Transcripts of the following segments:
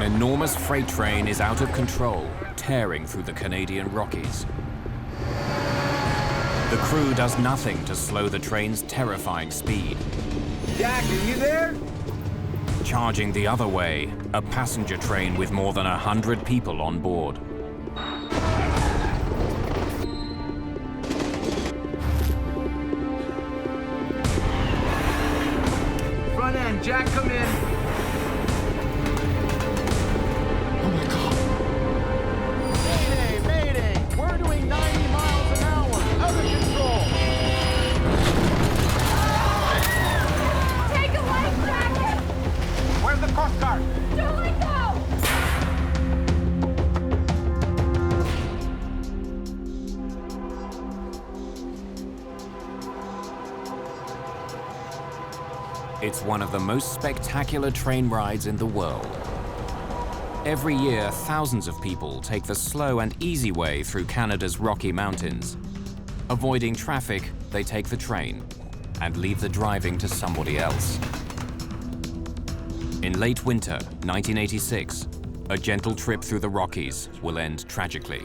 enormous freight train is out of control, tearing through the Canadian Rockies. The crew does nothing to slow the train's terrifying speed. Jack, are you there? Charging the other way, a passenger train with more than 100 people on board. Front end, Jack, come in. Oh my God. Mayday, mayday! We're doing 90 miles an hour, out of control! Take a life jacket! Where's the Coast Guard? Don't let go! It's one of the most spectacular train rides in the world. Every year, thousands of people take the slow and easy way through Canada's Rocky Mountains. Avoiding traffic, they take the train and leave the driving to somebody else. In late winter, 1986, a gentle trip through the Rockies will end tragically.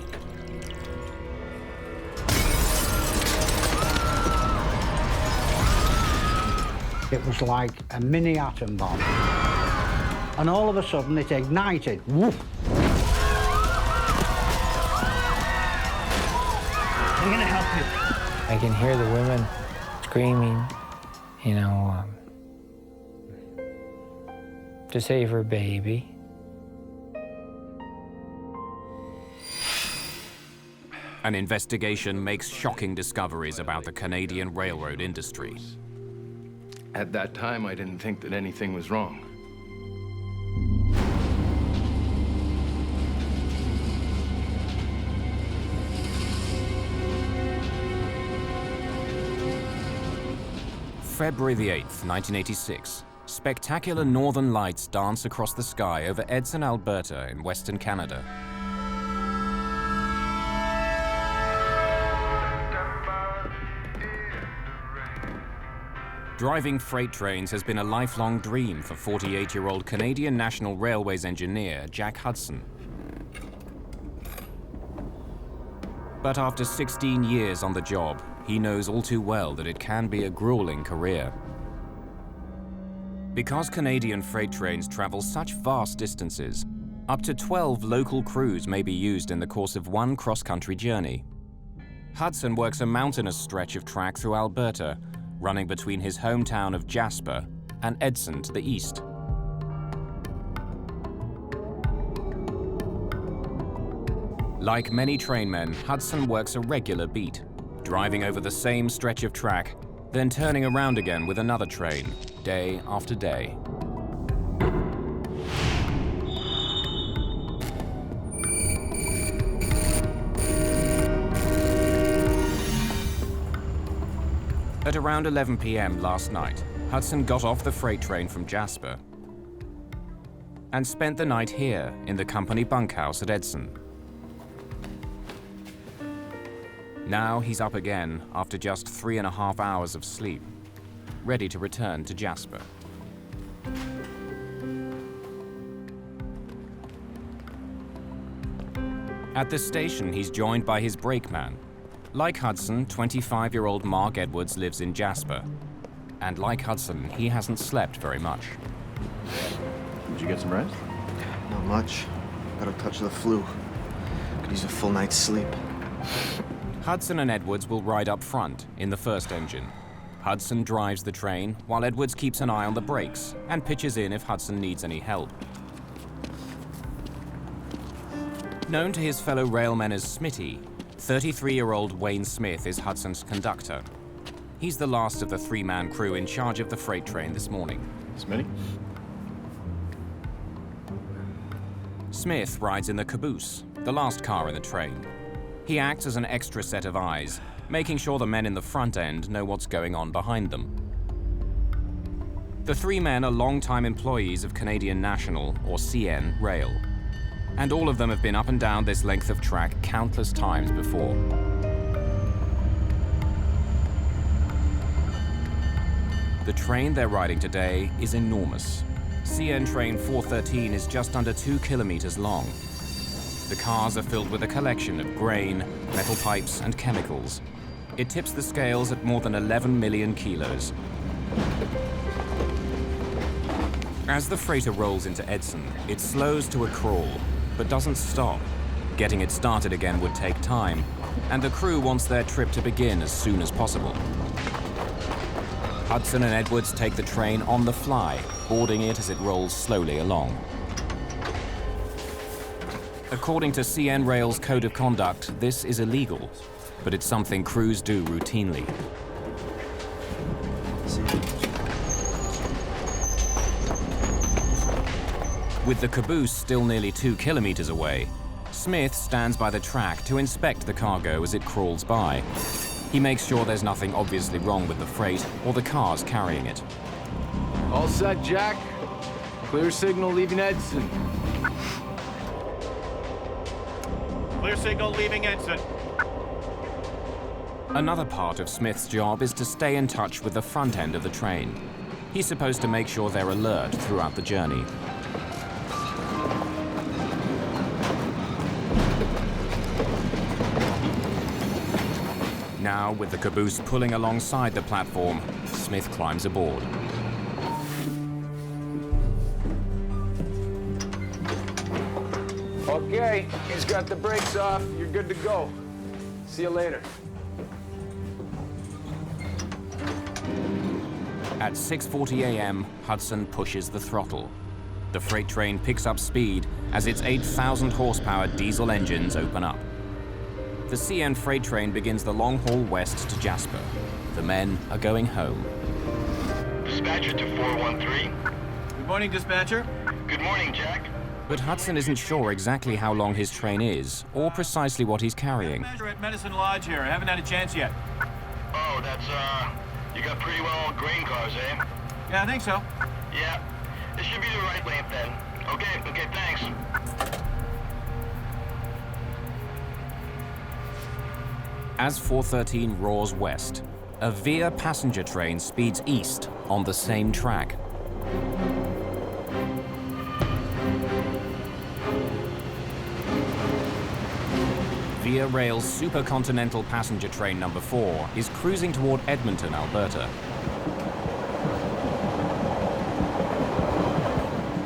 It was like a mini atom bomb. And all of a sudden it ignited. Woof! I'm gonna help you. I can hear the women screaming, you know, to save her baby. An investigation makes shocking discoveries about the Canadian railroad industry. At that time, I didn't think that anything was wrong. February the 8th, 1986. Spectacular northern lights dance across the sky over Edson, Alberta in Western Canada. Driving freight trains has been a lifelong dream for 48-year-old Canadian National Railways engineer Jack Hudson. But after 16 years on the job, he knows all too well that it can be a grueling career. Because Canadian freight trains travel such vast distances, up to 12 local crews may be used in the course of one cross-country journey. Hudson works a mountainous stretch of track through Alberta, running between his hometown of Jasper and Edson to the east. Like many trainmen, Hudson works a regular beat, driving over the same stretch of track, then turning around again with another train, day after day. At around 11 p.m. last night, Hudson got off the freight train from Jasper and spent the night here in the company bunkhouse at Edson. Now he's up again after just 3.5 hours of sleep, ready to return to Jasper. At the station, he's joined by his brakeman. Like Hudson, 25-year-old Mark Edwards lives in Jasper. And like Hudson, he hasn't slept very much. Did you get some rest? Not much. Got a touch of the flu. Could use a full night's sleep. Hudson and Edwards will ride up front in the first engine. Hudson drives the train, while Edwards keeps an eye on the brakes and pitches in if Hudson needs any help. Known to his fellow railmen as Smitty, 33-year-old Wayne Smith is Hudson's conductor. He's the last of the three-man crew in charge of the freight train this morning. Smitty? Smith rides in the caboose, the last car in the train. He acts as an extra set of eyes, making sure the men in the front end know what's going on behind them. The three men are long-time employees of Canadian National, or CN, Rail. And all of them have been up and down this length of track countless times before. The train they're riding today is enormous. CN train 413 is just under 2 kilometers long. The cars are filled with a collection of grain, metal pipes, and chemicals. It tips the scales at more than 11 million kilos. As the freighter rolls into Edson, it slows to a crawl, but doesn't stop. Getting it started again would take time, and the crew wants their trip to begin as soon as possible. Hudson and Edwards take the train on the fly, boarding it as it rolls slowly along. According to CN Rail's Code of Conduct, this is illegal, but it's something crews do routinely. With the caboose still nearly 2 kilometers away, Smith stands by the track to inspect the cargo as it crawls by. He makes sure there's nothing obviously wrong with the freight or the cars carrying it. All set, Jack. Clear signal leaving Edson. Clear signal leaving Edson. Another part of Smith's job is to stay in touch with the front end of the train. He's supposed to make sure they're alert throughout the journey. Now, with the caboose pulling alongside the platform, Smith climbs aboard. Okay, he's got the brakes off. You're good to go. See you later. At 6:40 a.m., Hudson pushes the throttle. The freight train picks up speed as its 8,000 horsepower diesel engines open up. The CN freight train begins the long haul west to Jasper. The men are going home. Dispatcher to 413. Good morning, dispatcher. Good morning, Jack. But Hudson isn't sure exactly how long his train is, or precisely what he's carrying. Dispatcher at Medicine Lodge here. I haven't had a chance yet. Oh, that's, you got pretty well grain cars, eh? Yeah, I think so. Yeah. This should be the right length then. Okay, thanks. As 413 roars west, a Via passenger train speeds east on the same track. Via Rail's supercontinental passenger train number 4 is cruising toward Edmonton, Alberta.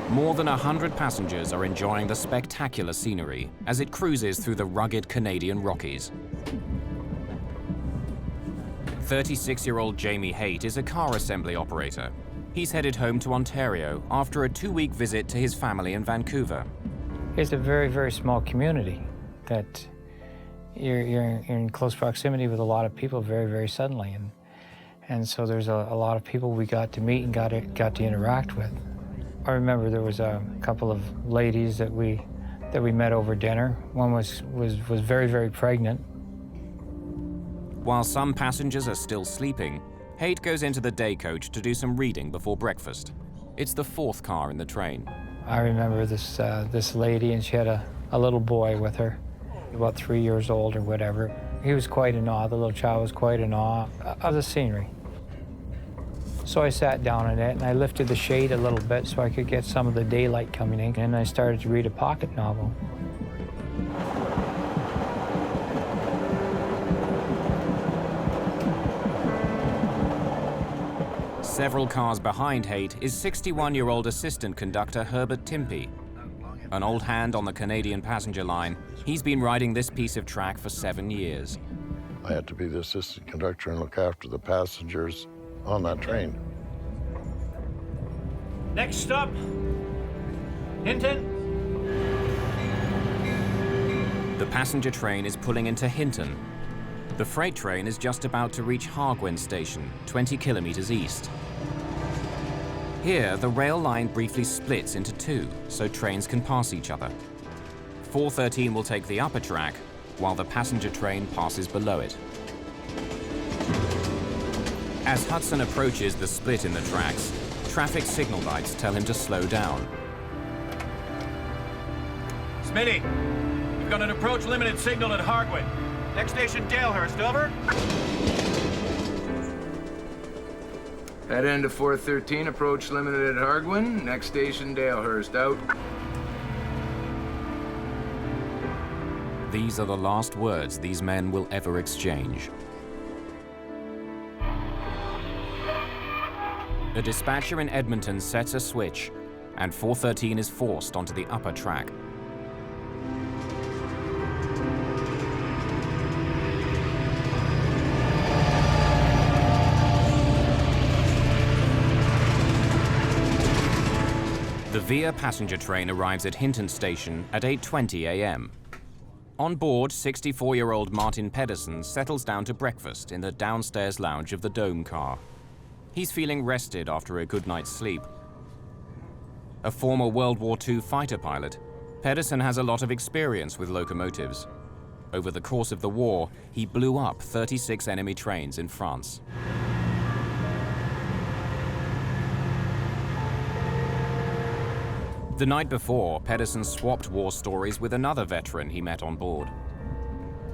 More than 100 passengers are enjoying the spectacular scenery as it cruises through the rugged Canadian Rockies. 36-year-old Jamie Haight is a car assembly operator. He's headed home to Ontario after a 2-week visit to his family in Vancouver. It's a very, very small community that you're in close proximity with a lot of people very, very suddenly. And so there's a lot of people we got to meet and got to interact with. I remember there was a couple of ladies that we met over dinner. One was very, very pregnant. While some passengers are still sleeping, Haight goes into the day coach to do some reading before breakfast. It's the 4th car in the train. I remember this lady, and she had a little boy with her, about 3 years old or whatever. He was quite in awe, the little child was quite in awe of the scenery. So I sat down in it, and I lifted the shade a little bit so I could get some of the daylight coming in, and I started to read a pocket novel. Several cars behind Haight is 61-year-old assistant conductor Herbert Timpey. An old hand on the Canadian passenger line, he's been riding this piece of track for 7 years. I had to be the assistant conductor and look after the passengers on that train. Next stop, Hinton. The passenger train is pulling into Hinton. The freight train is just about to reach Hargwin Station, 20 kilometers east. Here, the rail line briefly splits into 2, so trains can pass each other. 413 will take the upper track, while the passenger train passes below it. As Hudson approaches the split in the tracks, traffic signal lights tell him to slow down. Smitty, we've got an approach limited signal at Hargwin. Next station, Dalehurst, over. Head end to 413, approach limited at Hargwin. Next station, Dalehurst. Out. These are the last words these men will ever exchange. A dispatcher in Edmonton sets a switch, and 413 is forced onto the upper track. The Via passenger train arrives at Hinton Station at 8:20 a.m. On board, 64-year-old Martin Pedersen settles down to breakfast in the downstairs lounge of the Dome car. He's feeling rested after a good night's sleep. A former World War II fighter pilot, Pedersen has a lot of experience with locomotives. Over the course of the war, he blew up 36 enemy trains in France. The night before, Pedersen swapped war stories with another veteran he met on board.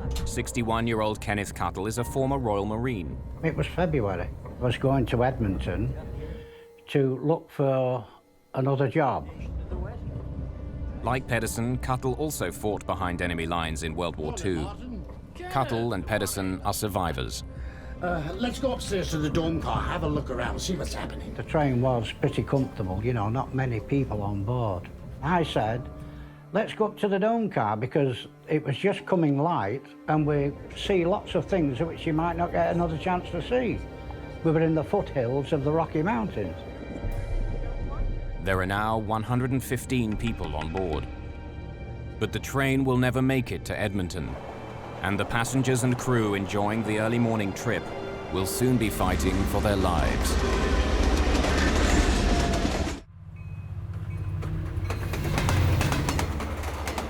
61-year-old Kenneth Cuttle is a former Royal Marine. It was February. I was going to Edmonton to look for another job. Like Pedersen, Cuttle also fought behind enemy lines in World War II. Cuttle and Pedersen are survivors. Let's go upstairs to the Dome car, have a look around, see what's happening. The train was pretty comfortable, you know, not many people on board. I said, let's go up to the Dome car because it was just coming light and we see lots of things which you might not get another chance to see. We were in the foothills of the Rocky Mountains. There are now 115 people on board. But the train will never make it to Edmonton, and the passengers and crew enjoying the early morning trip will soon be fighting for their lives.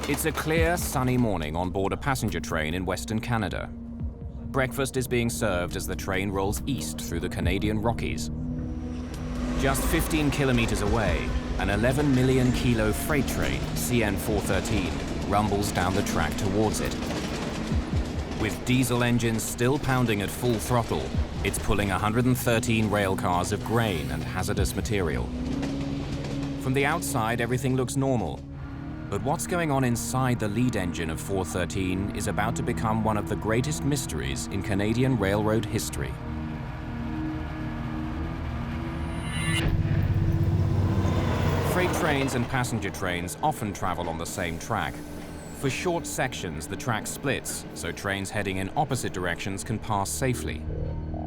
It's a clear, sunny morning on board a passenger train in Western Canada. Breakfast is being served as the train rolls east through the Canadian Rockies. Just 15 kilometers away, an 11 million kilo freight train, CN 413, rumbles down the track towards it. With diesel engines still pounding at full throttle, it's pulling 113 rail cars of grain and hazardous material. From the outside, everything looks normal. But what's going on inside the lead engine of 413 is about to become one of the greatest mysteries in Canadian railroad history. Freight trains and passenger trains often travel on the same track. For short sections, the track splits, so trains heading in opposite directions can pass safely.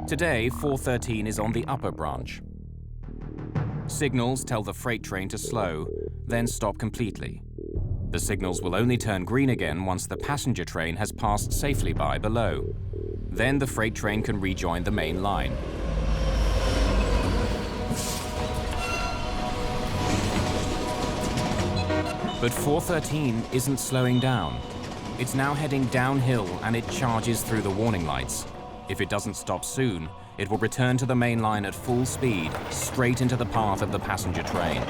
Today, 413 is on the upper branch. Signals tell the freight train to slow, then stop completely. The signals will only turn green again once the passenger train has passed safely by below. Then the freight train can rejoin the main line. But 413 isn't slowing down. It's now heading downhill and it charges through the warning lights. If it doesn't stop soon, it will return to the main line at full speed, straight into the path of the passenger train.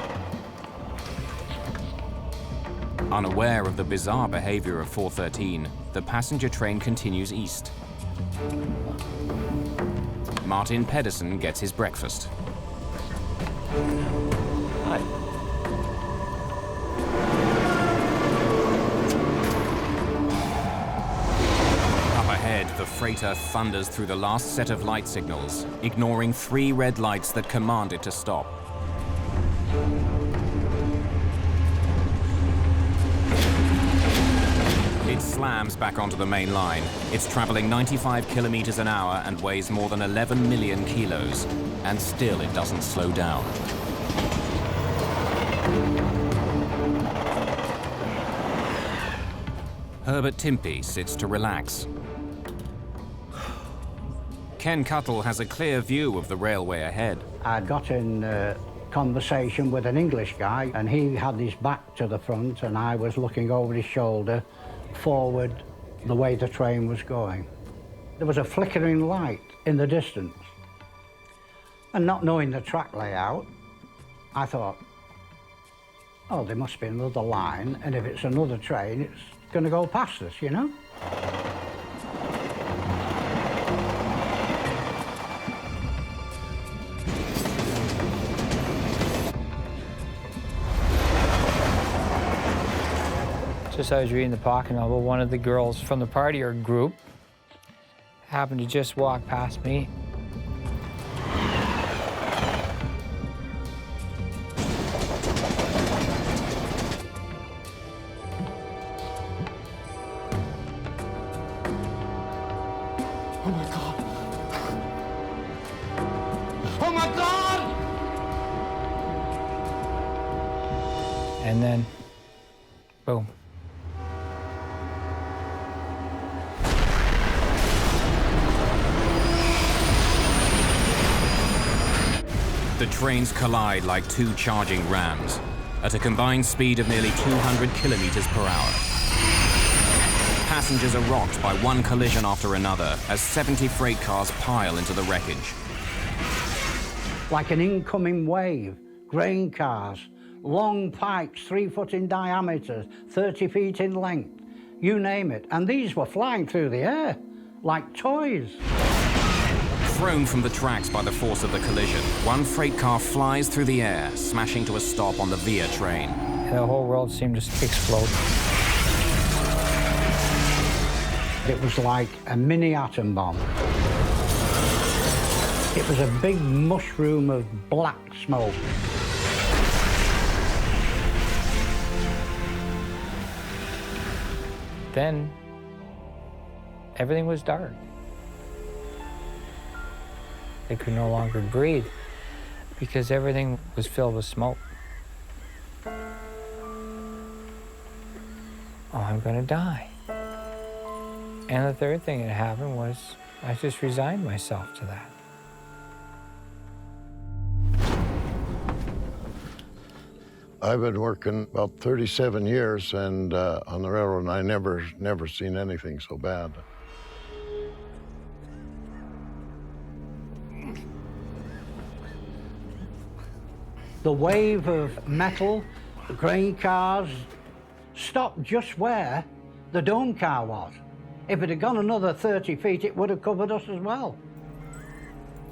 Unaware of the bizarre behavior of 413, the passenger train continues east. Martin Pedersen gets his breakfast. Hi. Up ahead, the freighter thunders through the last set of light signals, ignoring 3 red lights that command it to stop. It slams back onto the main line. It's traveling 95 kilometers an hour and weighs more than 11 million kilos. And still it doesn't slow down. Herbert Timpey sits to relax. Ken Cuttle has a clear view of the railway ahead. I got in conversation with an English guy, and he had his back to the front, and I was looking over his shoulder forward the way the train was going. There was a flickering light in the distance. And not knowing the track layout, I thought, oh, there must be another line, and if it's another train, it's going to go past us, you know? Just as I was reading the pocket novel, one of the girls from the partier group happened to just walk past me. Oh my God! Oh my God! And then, boom. The trains collide like two charging rams at a combined speed of nearly 200 kilometers per hour. Passengers are rocked by one collision after another as 70 freight cars pile into the wreckage. Like an incoming wave, grain cars, long pipes 3 foot in diameter, 30 feet in length, you name it. And these were flying through the air like toys. Thrown from the tracks by the force of the collision, one freight car flies through the air, smashing to a stop on the Via train. The whole world seemed to explode. It was like a mini atom bomb. It was a big mushroom of black smoke. Then, everything was dark. They could no longer breathe because everything was filled with smoke. Oh, I'm gonna die. And the third thing that happened was I just resigned myself to that. I've been working about 37 years and on the railroad, and I never seen anything so bad. The wave of metal, grain cars, stopped just where the dome car was. If it had gone another 30 feet, it would have covered us as well.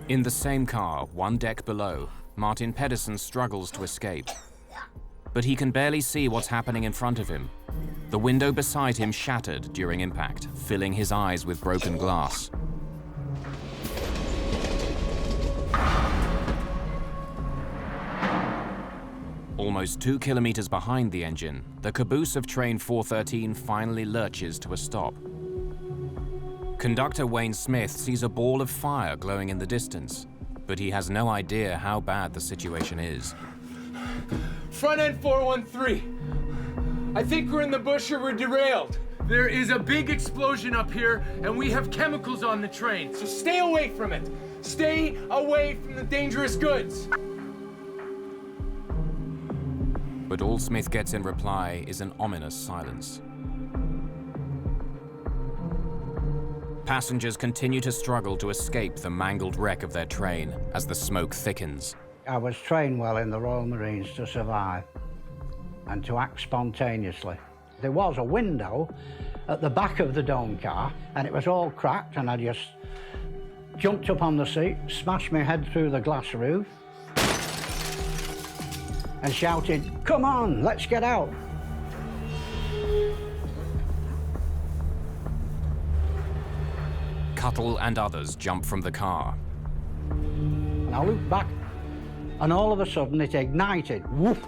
In the same car, one deck below, Martin Pedersen struggles to escape. But he can barely see what's happening in front of him. The window beside him shattered during impact, filling his eyes with broken glass. Almost 2 kilometers behind the engine, the caboose of train 413 finally lurches to a stop. Conductor Wayne Smith sees a ball of fire glowing in the distance, but he has no idea how bad the situation is. Front end 413. I think we're in the bush or we're derailed. There is a big explosion up here, and we have chemicals on the train, so stay away from it. Stay away from the dangerous goods. But all Smith gets in reply is an ominous silence. Passengers continue to struggle to escape the mangled wreck of their train as the smoke thickens. I was trained well in the Royal Marines to survive and to act spontaneously. There was a window at the back of the dome car, and it was all cracked, and I just jumped up on the seat, smashed my head through the glass roof, and shouted, "Come on, let's get out." Cuttle and others jump from the car. And I looked back, and all of a sudden it ignited. Woof!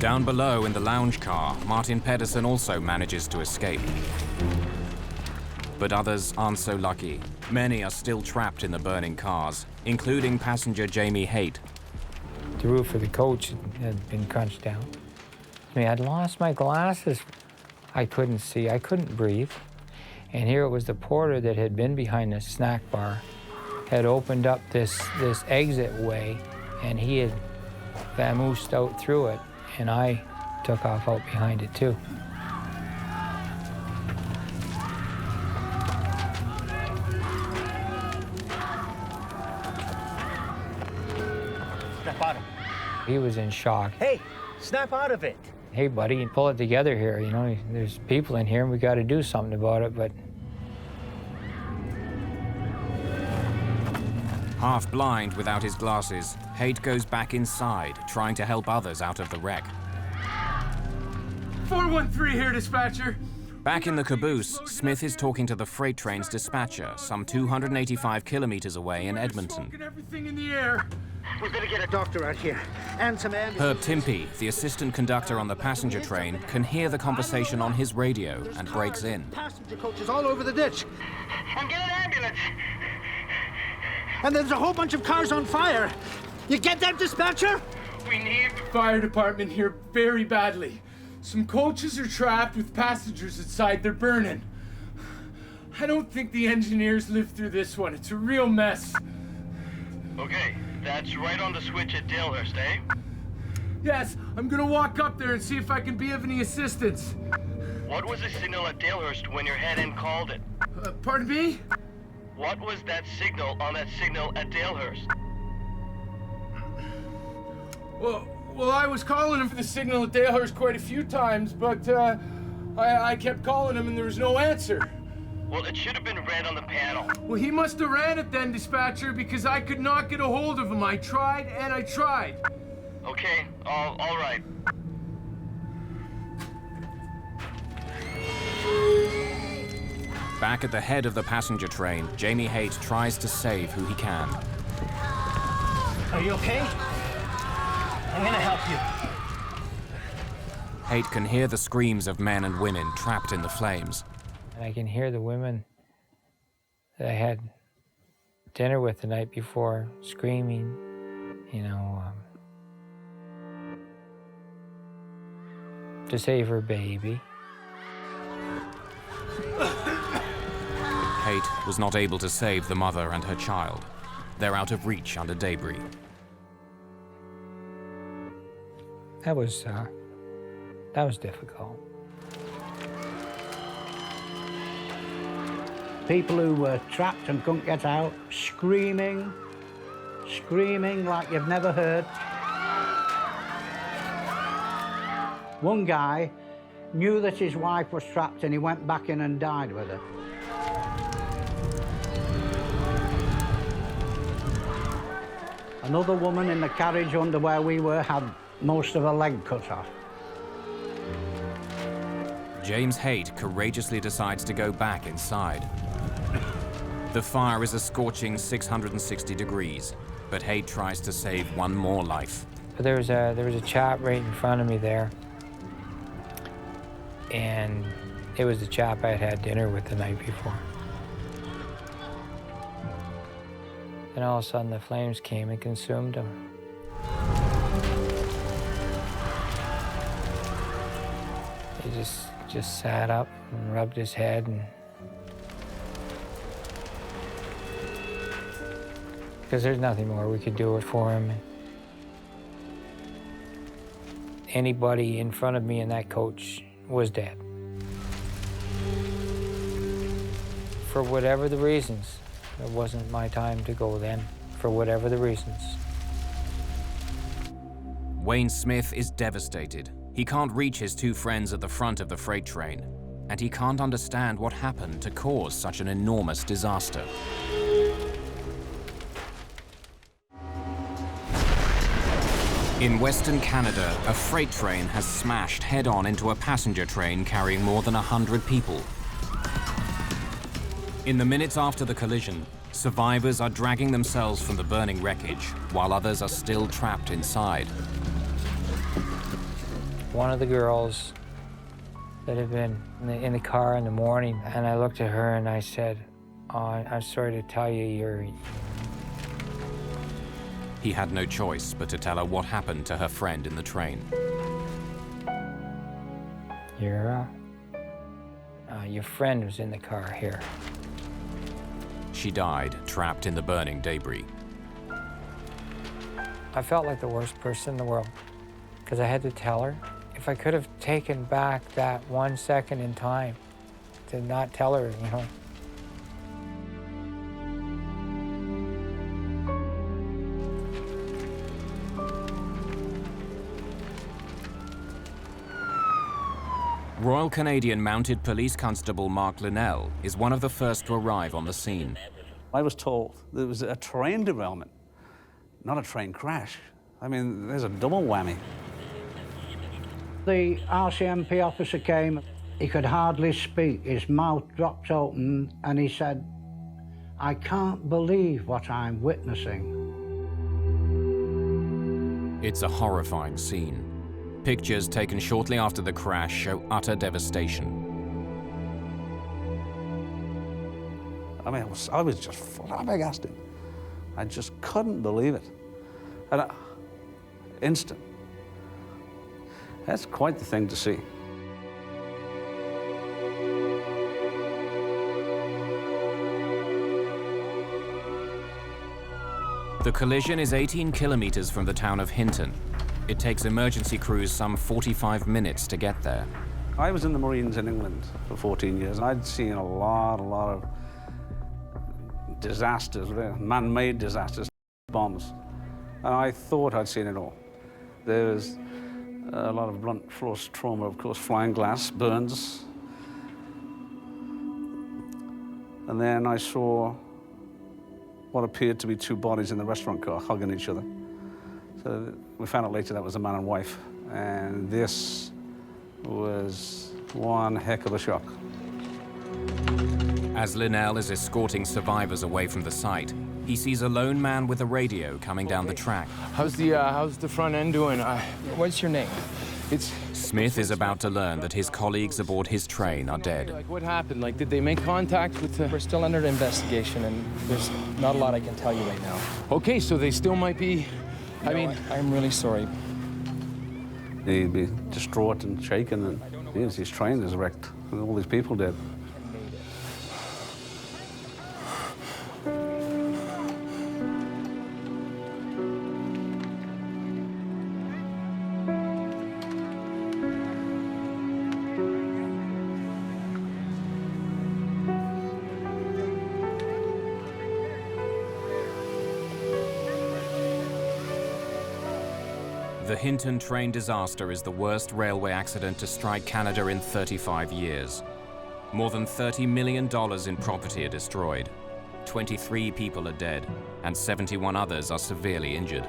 Down below in the lounge car, Martin Pedersen also manages to escape. But others aren't so lucky. Many are still trapped in the burning cars, including passenger Jamie Haight. The roof of the coach had been crunched down. I mean, I'd lost my glasses. I couldn't see, I couldn't breathe. And here it was the porter that had been behind the snack bar, had opened up this exit way, and he had vamoosed out through it, and I took off out behind it too. Snap out of it. He was in shock. Hey, snap out of it. Hey, buddy, pull it together here. You know, there's people in here and we got to do something about it, but... Half blind without his glasses, Haight goes back inside, trying to help others out of the wreck. 413 here, dispatcher. Back in the caboose, Smith is talking to the freight train's dispatcher, some 285 kilometers away in Edmonton. Everything in the air. We're gonna get a doctor out here and some ambulance. Herb Timpey, the assistant conductor on the passenger train, can hear the conversation on his radio and breaks in. Passenger coaches all over the ditch. And get an ambulance. And there's a whole bunch of cars on fire. You get that, dispatcher? We need the fire department here very badly. Some coaches are trapped with passengers inside. They're burning. I don't think the engineers lived through this one. It's a real mess. Okay, that's right on the switch at Dalehurst, eh? Yes, I'm gonna walk up there and see if I can be of any assistance. What was the signal at Dalehurst when your head end called it? Pardon me? What was that signal on that signal at Dalehurst? Well, I was calling him for the signal at Dalehurst quite a few times, but I kept calling him and there was no answer. Well, it should have been red on the panel. Well, he must have ran it then, dispatcher, because I could not get a hold of him. I tried and I tried. Okay, all right. Back at the head of the passenger train, Jamie Haight tries to save who he can. Are you okay? I'm gonna help you. Haight can hear the screams of men and women trapped in the flames. And I can hear the women that I had dinner with the night before screaming, you know, to save her baby. Haight was not able to save the mother and her child. They're out of reach under debris. That was difficult. People who were trapped and couldn't get out, screaming like you've never heard. One guy knew that his wife was trapped and he went back in and died with her. Another woman in the carriage under where we were had most of her leg cut off. James Haight courageously decides to go back inside. The fire is a scorching 660 degrees, but Haight tries to save one more life. But there was a chap right in front of me there, and it was the chap I had dinner with the night before. And all of a sudden the flames came and consumed him. He just sat up and rubbed his head, and because there's nothing more we could do it for him. Anybody in front of me in that coach was dead. For whatever the reasons, it wasn't my time to go then, for whatever the reasons. Wayne Smith is devastated. He can't reach his two friends at the front of the freight train, and he can't understand what happened to cause such an enormous disaster. In Western Canada, a freight train has smashed head-on into a passenger train carrying more than 100 people. In the minutes after the collision, survivors are dragging themselves from the burning wreckage, while others are still trapped inside. One of the girls that had been in the car in the morning, and I looked at her and I said, "Oh, I'm sorry to tell you, He had no choice but to tell her what happened to her friend in the train. Your friend was in the car here." She died, trapped in the burning debris. I felt like the worst person in the world, because I had to tell her. If I could have taken back that 1 second in time to not tell her, you know. Royal Canadian Mounted Police Constable Mark Linnell is one of the first to arrive on the scene. I was told there was a train derailment, not a train crash. I mean, there's a double whammy. The RCMP officer came. He could hardly speak. His mouth dropped open, and he said, "I can't believe what I'm witnessing." It's a horrifying scene. Pictures taken shortly after the crash show utter devastation. I mean, I was just flabbergasted. I just couldn't believe it. And instant. That's quite the thing to see. The collision is 18 kilometers from the town of Hinton. It takes emergency crews some 45 minutes to get there. I was in the Marines in England for 14 years, and I'd seen a lot of disasters, man-made disasters, bombs. And I thought I'd seen it all. There was a lot of blunt force trauma, of course, flying glass, burns. And then I saw what appeared to be two bodies in the restaurant car hugging each other. So we found out later that was a man and wife. And this was one heck of a shock. As Linnell is escorting survivors away from the site, he sees a lone man with a radio coming down the track. How's the front end doing? What's your name? Smith is about to learn that his colleagues aboard his train are dead. Like, what happened? Like, did they make contact with the... We're still under investigation, and there's not a lot I can tell you right now. Okay, so they still might be... I'm really sorry. He'd be distraught and shaken, and yes, his train is wrecked, and all these people dead. The Hinton train disaster is the worst railway accident to strike Canada in 35 years. More than $30 million in property are destroyed. 23 people are dead, and 71 others are severely injured.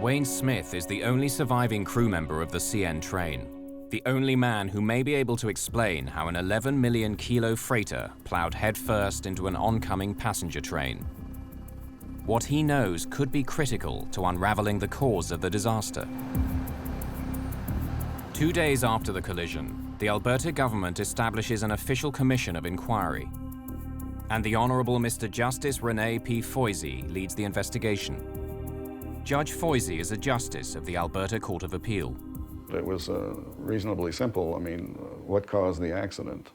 Wayne Smith is the only surviving crew member of the CN train, the only man who may be able to explain how an 11 million kilo freighter plowed headfirst into an oncoming passenger train. What he knows could be critical to unraveling the cause of the disaster. 2 days after the collision, the Alberta government establishes an official commission of inquiry, and the Honourable Mr. Justice Rene P. Foisy leads the investigation. Judge Foisy is a justice of the Alberta Court of Appeal. It was reasonably simple. I mean, what caused the accident?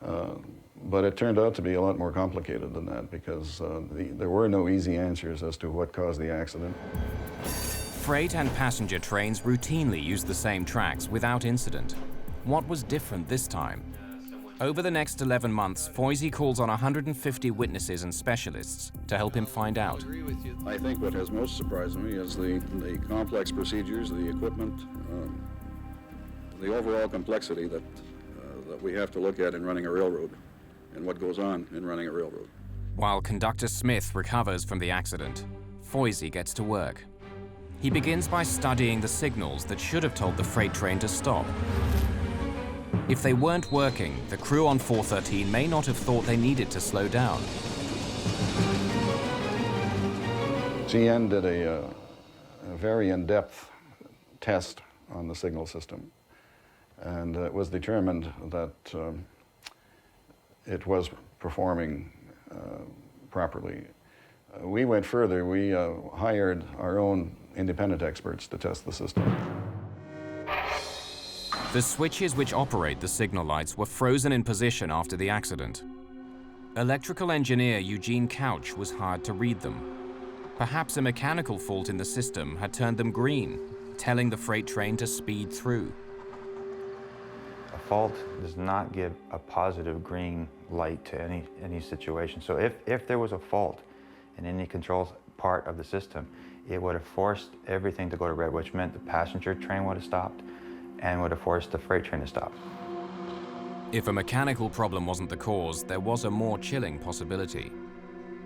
But it turned out to be a lot more complicated than that because there were no easy answers as to what caused the accident. Freight and passenger trains routinely use the same tracks without incident. What was different this time? Over the next 11 months, Foisy calls on 150 witnesses and specialists to help him find out. I think what has most surprised me is the complex procedures, the equipment, the overall complexity that we have to look at in running a railroad and what goes on in running a railroad. While Conductor Smith recovers from the accident, Foisy gets to work. He begins by studying the signals that should have told the freight train to stop. If they weren't working, the crew on 413 may not have thought they needed to slow down. CN did a very in-depth test on the signal system, and it was determined that it was performing properly. We went further. We hired our own independent experts to test the system. The switches which operate the signal lights were frozen in position after the accident. Electrical engineer Eugene Couch was hired to read them. Perhaps a mechanical fault in the system had turned them green, telling the freight train to speed through. A fault does not give a positive green light to any situation. So if there was a fault in any control part of the system, it would have forced everything to go to red, which meant the passenger train would have stopped and would have forced the freight train to stop. If a mechanical problem wasn't the cause, there was a more chilling possibility.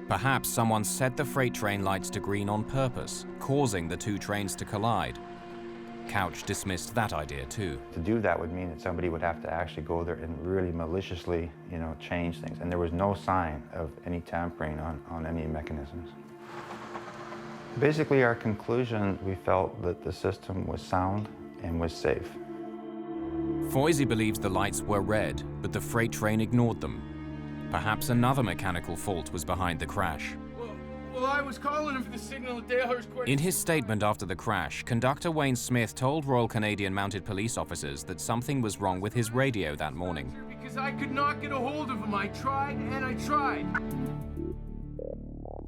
Perhaps someone set the freight train lights to green on purpose, causing the two trains to collide. Couch dismissed that idea too. To do that would mean that somebody would have to actually go there and really maliciously, change things. And there was no sign of any tampering on any mechanisms. Basically, our conclusion, we felt that the system was sound and was safe. Foisey believes the lights were red, but the freight train ignored them. Perhaps another mechanical fault was behind the crash. Well, I was calling him for the signal at Dalehurst Court. In his statement after the crash, Conductor Wayne Smith told Royal Canadian Mounted Police officers that something was wrong with his radio that morning. Because I could not get a hold of him. I tried and I tried.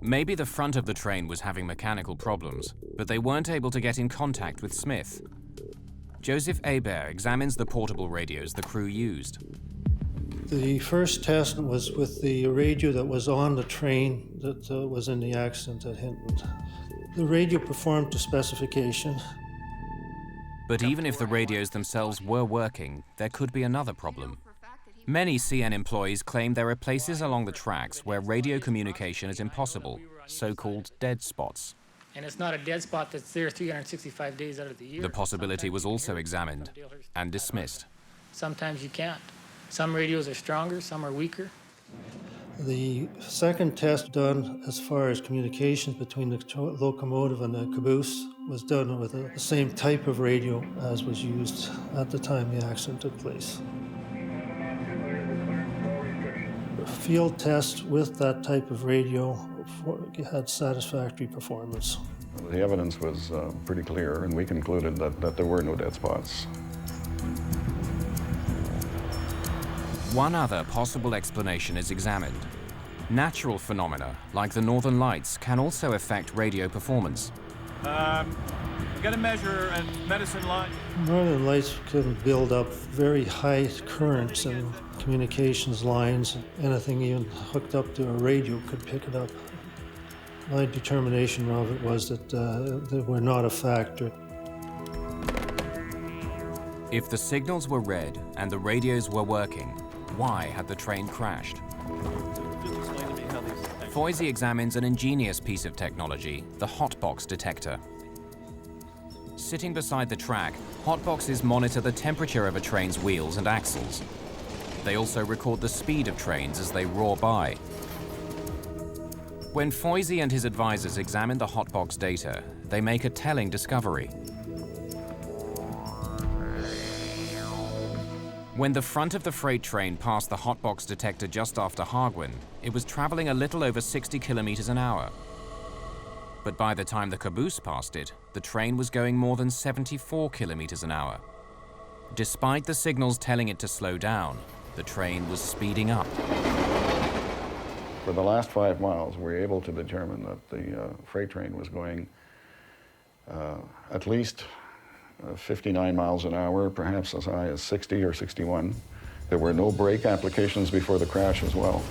Maybe the front of the train was having mechanical problems, but they weren't able to get in contact with Smith. Joseph Hebert examines the portable radios the crew used. The first test was with the radio that was on the train that was in the accident at Hinton. The radio performed to specification. But even if the radios themselves were working, there could be another problem. Many CN employees claim there are places along the tracks where radio communication is impossible, so-called dead spots. And it's not a dead spot that's there 365 days out of the year. The possibility was also examined and dismissed. Sometimes you can't. Some radios are stronger, some are weaker. The second test done as far as communications between the locomotive and the caboose was done with the same type of radio as was used at the time the accident took place. A field test with that type of radio had satisfactory performance. The evidence was pretty clear, and we concluded that there were no dead spots. One other possible explanation is examined. Natural phenomena, like the northern lights, can also affect radio performance. We got to measure a medicine line. Northern lights can build up very high currents in communications lines. Anything even hooked up to a radio could pick it up. My determination of it was that they were not a factor. If the signals were red and the radios were working, why had the train crashed? Foisey examines an ingenious piece of technology, the hotbox detector. Sitting beside the track, hotboxes monitor the temperature of a train's wheels and axles. They also record the speed of trains as they roar by. When Foisey and his advisors examine the hotbox data, they make a telling discovery. When the front of the freight train passed the hotbox detector just after Hargwin, it was traveling a little over 60 kilometers an hour. But by the time the caboose passed it, the train was going more than 74 kilometers an hour. Despite the signals telling it to slow down, the train was speeding up. For the last 5 miles, we were able to determine that the freight train was going at least 59 miles an hour, perhaps as high as 60 or 61. There were no brake applications before the crash as well.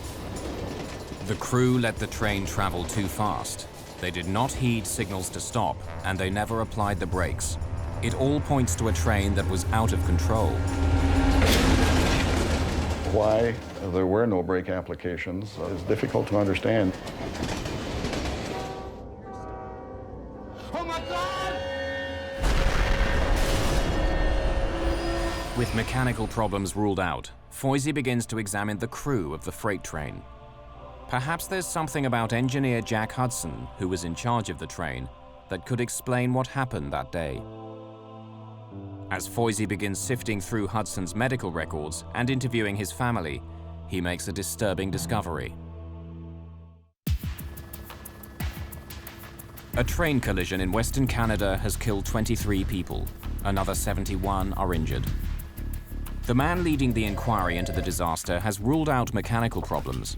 The crew let the train travel too fast. They did not heed signals to stop, and they never applied the brakes. It all points to a train that was out of control. Why there were no brake applications is difficult to understand. With mechanical problems ruled out, Foisey begins to examine the crew of the freight train. Perhaps there's something about engineer Jack Hudson, who was in charge of the train, that could explain what happened that day. As Foisey begins sifting through Hudson's medical records and interviewing his family, he makes a disturbing discovery. A train collision in Western Canada has killed 23 people. Another 71 are injured. The man leading the inquiry into the disaster has ruled out mechanical problems.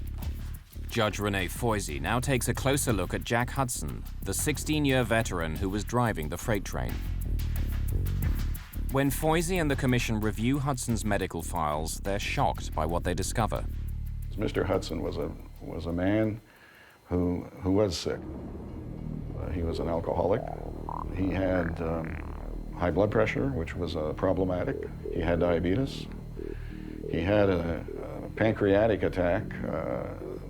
Judge René Foisey now takes a closer look at Jack Hudson, the 16-year veteran who was driving the freight train. When Foisey and the Commission review Hudson's medical files, they're shocked by what they discover. Mr. Hudson was a man who was sick. He was an alcoholic. He had high blood pressure, which was problematic. He had diabetes. He had a pancreatic attack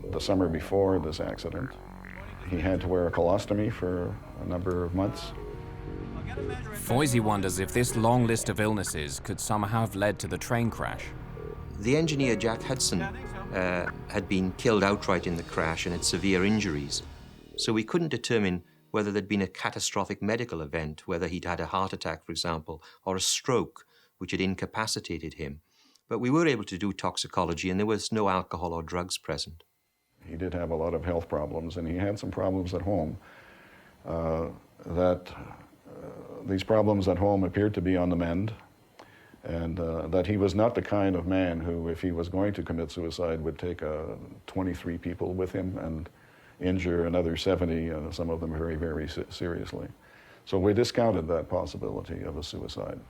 the summer before this accident. He had to wear a colostomy for a number of months. Foisey wonders if this long list of illnesses could somehow have led to the train crash. The engineer, Jack Hudson, had been killed outright in the crash and had severe injuries. So we couldn't determine whether there'd been a catastrophic medical event, whether he'd had a heart attack, for example, or a stroke, which had incapacitated him. But we were able to do toxicology, and there was no alcohol or drugs present. He did have a lot of health problems, and he had some problems at home. These problems at home appeared to be on the mend, and that he was not the kind of man who, if he was going to commit suicide, would take 23 people with him and injure another 70, some of them very, very seriously. So we discounted that possibility of a suicide.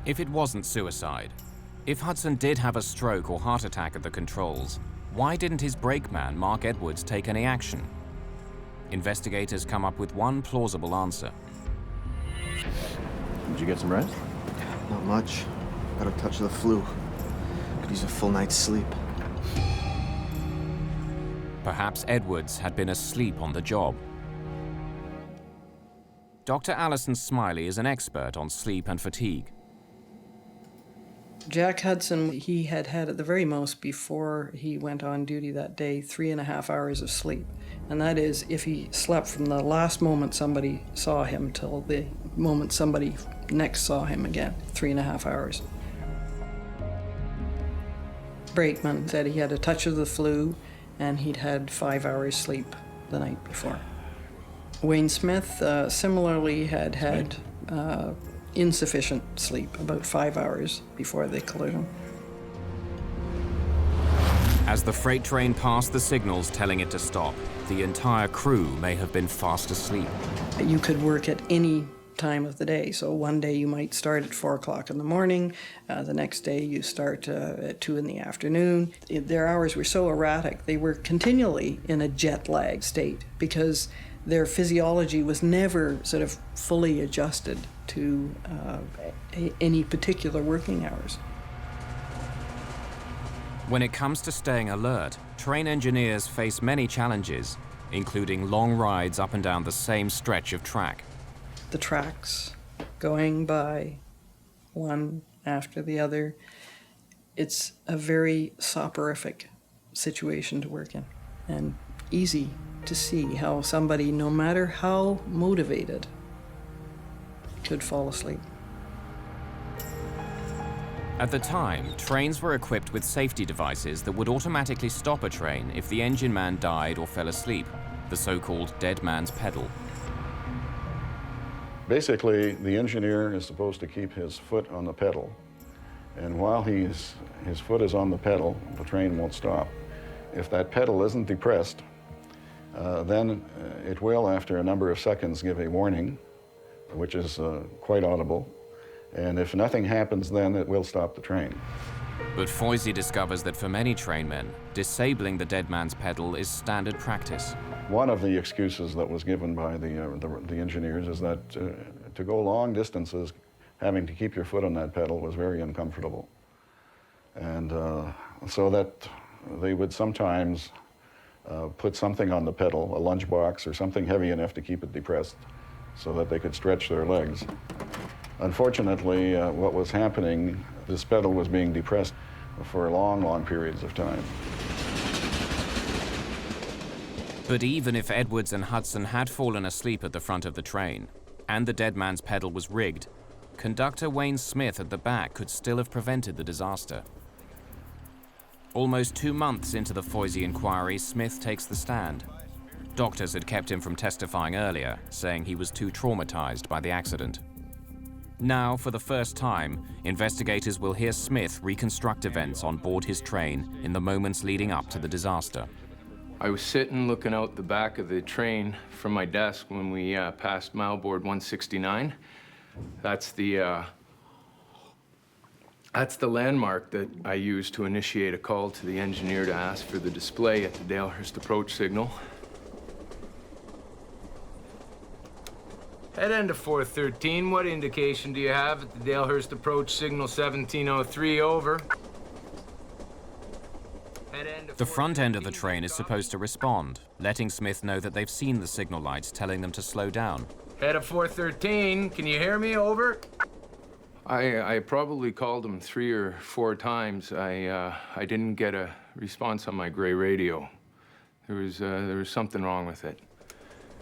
If it wasn't suicide, if Hudson did have a stroke or heart attack at the controls, why didn't his brakeman, Mark Edwards, take any action? Investigators come up with one plausible answer. Did you get some rest? Not much. Got a touch of the flu. Could use a full night's sleep. Perhaps Edwards had been asleep on the job. Dr. Alison Smiley is an expert on sleep and fatigue. Jack Hudson, he had at the very most, before he went on duty that day, 3.5 hours of sleep. And that is if he slept from the last moment somebody saw him till the moment somebody next saw him again, 3.5 hours. Brakeman said he had a touch of the flu and he'd had 5 hours sleep the night before. Wayne Smith similarly had insufficient sleep, about 5 hours before the collision. As the freight train passed the signals telling it to stop, the entire crew may have been fast asleep. You could work at any time of the day. So one day you might start at 4 o'clock in the morning, the next day you start at 2 in the afternoon. Their hours were so erratic, they were continually in a jet lag state because their physiology was never sort of fully adjusted to any particular working hours. When it comes to staying alert, train engineers face many challenges, including long rides up and down the same stretch of track. The tracks going by one after the other, it's a very soporific situation to work in, and easy to see how somebody, no matter how motivated, could fall asleep. At the time, trains were equipped with safety devices that would automatically stop a train if the engine man died or fell asleep, the so-called dead man's pedal. Basically, the engineer is supposed to keep his foot on the pedal, and while his foot is on the pedal, the train won't stop. If that pedal isn't depressed, then it will, after a number of seconds, give a warning, which is quite audible. And if nothing happens, then it will stop the train. But Foisey discovers that for many trainmen, disabling the dead man's pedal is standard practice. One of the excuses that was given by the engineers is that to go long distances, having to keep your foot on that pedal was very uncomfortable. And so that they would sometimes put something on the pedal, a lunchbox or something heavy enough to keep it depressed so that they could stretch their legs. Unfortunately, what was happening, this pedal was being depressed for long, long periods of time. But even if Edwards and Hudson had fallen asleep at the front of the train, and the dead man's pedal was rigged, conductor Wayne Smith at the back could still have prevented the disaster. Almost 2 months into the Foisey inquiry, Smith takes the stand. Doctors had kept him from testifying earlier, saying he was too traumatized by the accident. Now, for the first time, investigators will hear Smith reconstruct events on board his train in the moments leading up to the disaster. I was sitting looking out the back of the train from my desk when we passed mile board 169. That's the landmark that I used to initiate a call to the engineer to ask for the display at the Dalehurst approach signal. Head end to 413. What indication do you have at the Dalehurst approach signal 1703? Over. The front end of the train is supposed to respond, letting Smith know that they've seen the signal lights telling them to slow down. Head of 413. Can you hear me? Over. I probably called him 3 or 4 times. I didn't get a response on my gray radio. There was something wrong with it.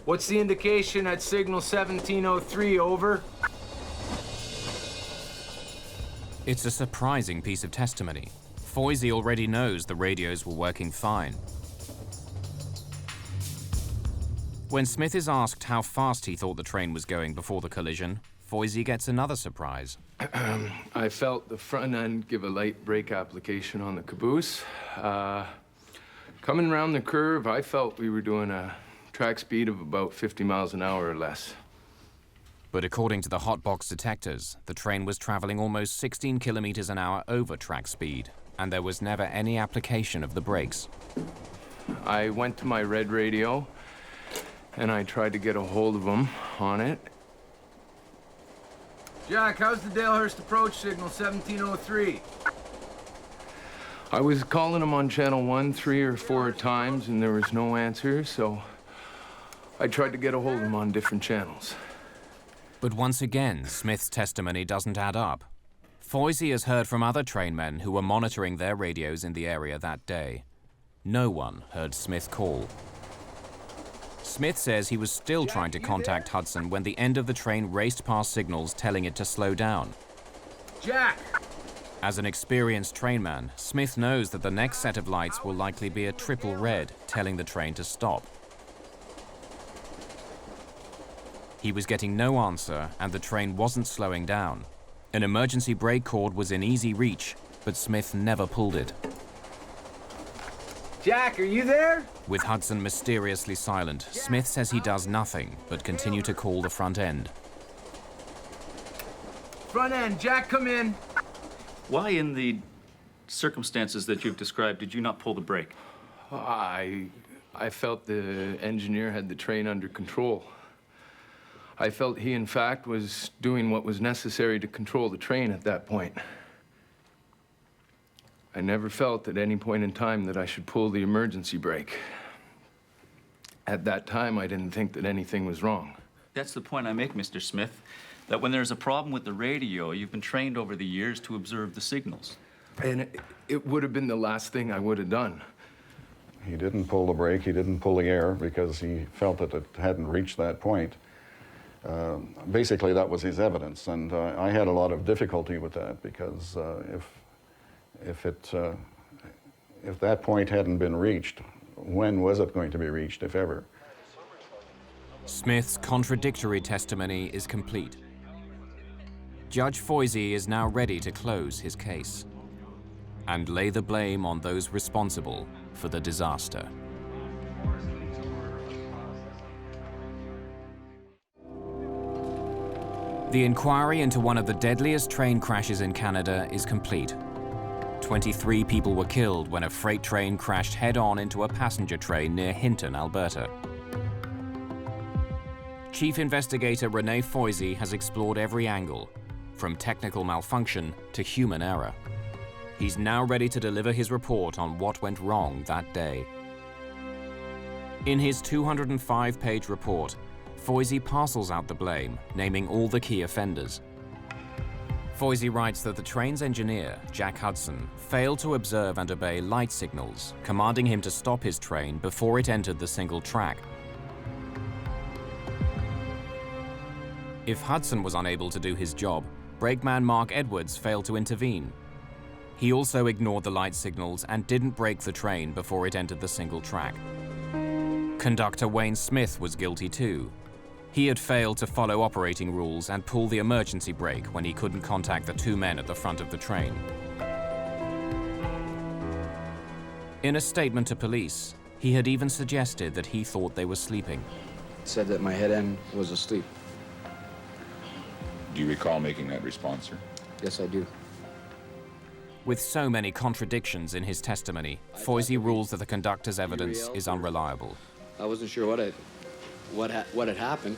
What's the indication at signal 1703? Over. It's a surprising piece of testimony. Foisey already knows the radios were working fine. When Smith is asked how fast he thought the train was going before the collision, Foisey gets another surprise. I felt the front end give a light brake application on the caboose. Coming around the curve, I felt we were doing a track speed of about 50 miles an hour or less. But according to the hotbox detectors, the train was traveling almost 16 kilometers an hour over track speed, and there was never any application of the brakes. I went to my red radio, and I tried to get a hold of him on it. Jack, how's the Dalehurst approach signal 1703? I was calling him on channel 1 3 or 4 times, and there was no answer, so I tried to get a hold of him on different channels. But once again, Smith's testimony doesn't add up. Foisey has heard from other trainmen who were monitoring their radios in the area that day. No one heard Smith call. Smith says he was still trying to contact Hudson when the end of the train raced past signals telling it to slow down. Jack! As an experienced trainman, Smith knows that the next set of lights will likely be a triple red, telling the train to stop. He was getting no answer, and the train wasn't slowing down. An emergency brake cord was in easy reach, but Smith never pulled it. Jack, are you there? With Hudson mysteriously silent, Smith says he does nothing but continue to call the front end. Front end, Jack, come in. Why, in the circumstances that you've described, did you not pull the brake? I felt the engineer had the train under control. I felt he, in fact, was doing what was necessary to control the train at that point. I never felt at any point in time that I should pull the emergency brake. At that time, I didn't think that anything was wrong. That's the point I make, Mr. Smith, that when there's a problem with the radio, you've been trained over the years to observe the signals. And it would have been the last thing I would have done. He didn't pull the brake, he didn't pull the air because he felt that it hadn't reached that point. Basically, that was his evidence, and I had a lot of difficulty with that because if that point hadn't been reached, when was it going to be reached, if ever? Smith's contradictory testimony is complete. Judge Foisey is now ready to close his case and lay the blame on those responsible for the disaster. The inquiry into one of the deadliest train crashes in Canada is complete. 23 people were killed when a freight train crashed head-on into a passenger train near Hinton, Alberta. Chief Investigator Renee Foisey has explored every angle, from technical malfunction to human error. He's now ready to deliver his report on what went wrong that day. In his 205-page report, Foisey parcels out the blame, naming all the key offenders. Foisey writes that the train's engineer, Jack Hudson, failed to observe and obey light signals, commanding him to stop his train before it entered the single track. If Hudson was unable to do his job, brakeman Mark Edwards failed to intervene. He also ignored the light signals and didn't brake the train before it entered the single track. Conductor Wayne Smith was guilty too. He had failed to follow operating rules and pull the emergency brake when he couldn't contact the 2 men at the front of the train. In a statement to police, he had even suggested that he thought they were sleeping. Said that my head end was asleep. Do you recall making that response, sir? Yes, I do. With so many contradictions in his testimony, Foisey rules that the conductor's evidence is unreliable. I wasn't sure what had happened,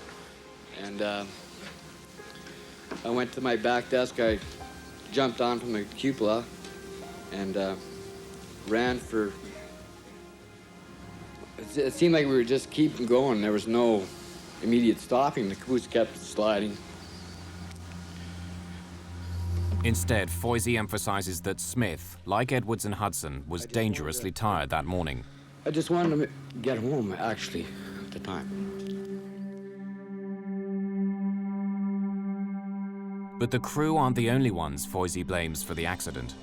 and I went to my back desk. I jumped on from the cupola and ran for. It seemed like we were just keeping going. There was no immediate stopping. The caboose kept sliding. Instead, Foisey emphasizes that Smith, like Edwards and Hudson, was dangerously tired that morning. I just wanted to get home, actually, at the time. But the crew aren't the only ones Foisey blames for the accident.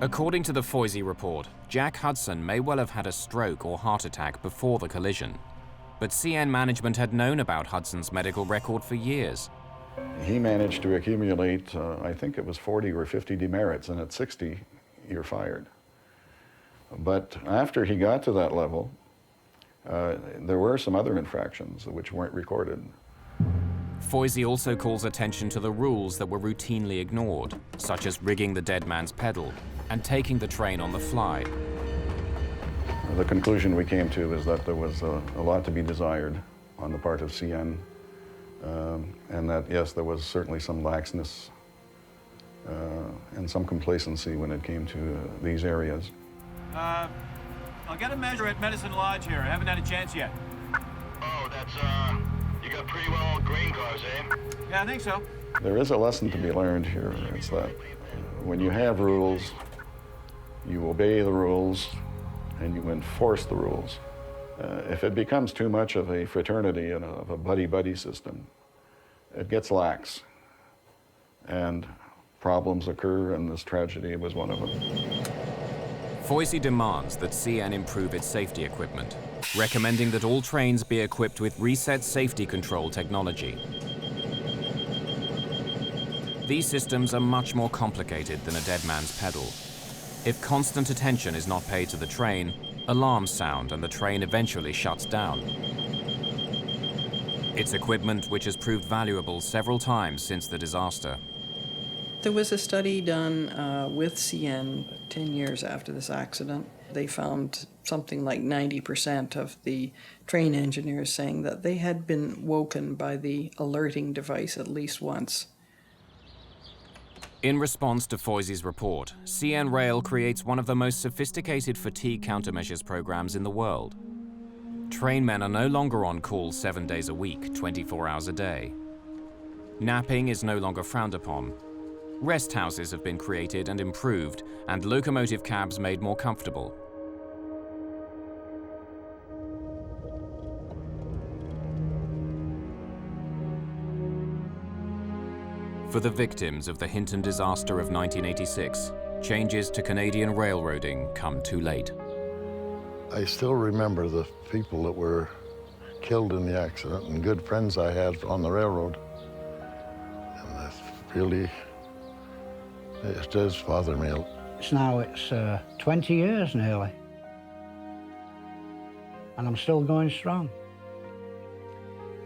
According to the Foisey report, Jack Hudson may well have had a stroke or heart attack before the collision. But CN management had known about Hudson's medical record for years. He managed to accumulate, I think it was 40 or 50 demerits, and at 60, you're fired. But after he got to that level, there were some other infractions which weren't recorded. Foisey also calls attention to the rules that were routinely ignored, such as rigging the dead man's pedal and taking the train on the fly. The conclusion we came to is that there was a lot to be desired on the part of CN, and that, yes, there was certainly some laxness and some complacency when it came to these areas. I'll get a measure at Medicine Lodge here. I haven't had a chance yet. Oh, that's, you got pretty well grain cars, eh? Yeah, I think so. There is a lesson to be learned here. It's that when you have rules, you obey the rules and you enforce the rules. If it becomes too much of a fraternity and of a buddy-buddy system, it gets lax, and problems occur, and this tragedy was one of them. Foisey demands that CN improve its safety equipment, recommending that all trains be equipped with reset safety control technology. These systems are much more complicated than a dead man's pedal. If constant attention is not paid to the train, alarms sound and the train eventually shuts down. It's equipment which has proved valuable several times since the disaster. There was a study done with CN 10 years after this accident. They found something like 90% of the train engineers saying that they had been woken by the alerting device at least once. In response to Foisey's report, CN Rail creates one of the most sophisticated fatigue countermeasures programs in the world. Trainmen are no longer on call 7 days a week, 24 hours a day. Napping is no longer frowned upon. Rest houses have been created and improved, and locomotive cabs made more comfortable. For the victims of the Hinton disaster of 1986, changes to Canadian railroading come too late. I still remember the people that were killed in the accident and good friends I had on the railroad. And that really, it does bother me. It's 20 years nearly. And I'm still going strong.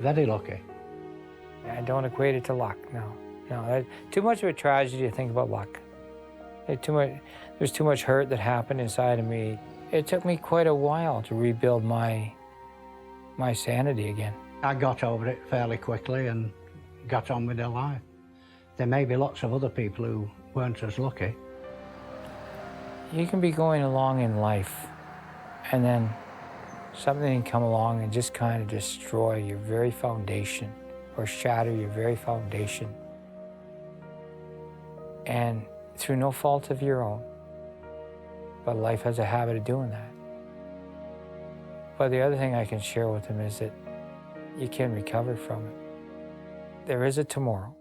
Very lucky. I don't equate it to luck, no. No, too much of a tragedy to think about luck. There's too much hurt that happened inside of me. It took me quite a while to rebuild my sanity again. I got over it fairly quickly and got on with their life. There may be lots of other people who weren't as lucky. You can be going along in life, and then something can come along and just kind of destroy your very foundation or shatter your very foundation. And through no fault of your own. But life has a habit of doing that. But the other thing I can share with them is that you can recover from it. There is a tomorrow.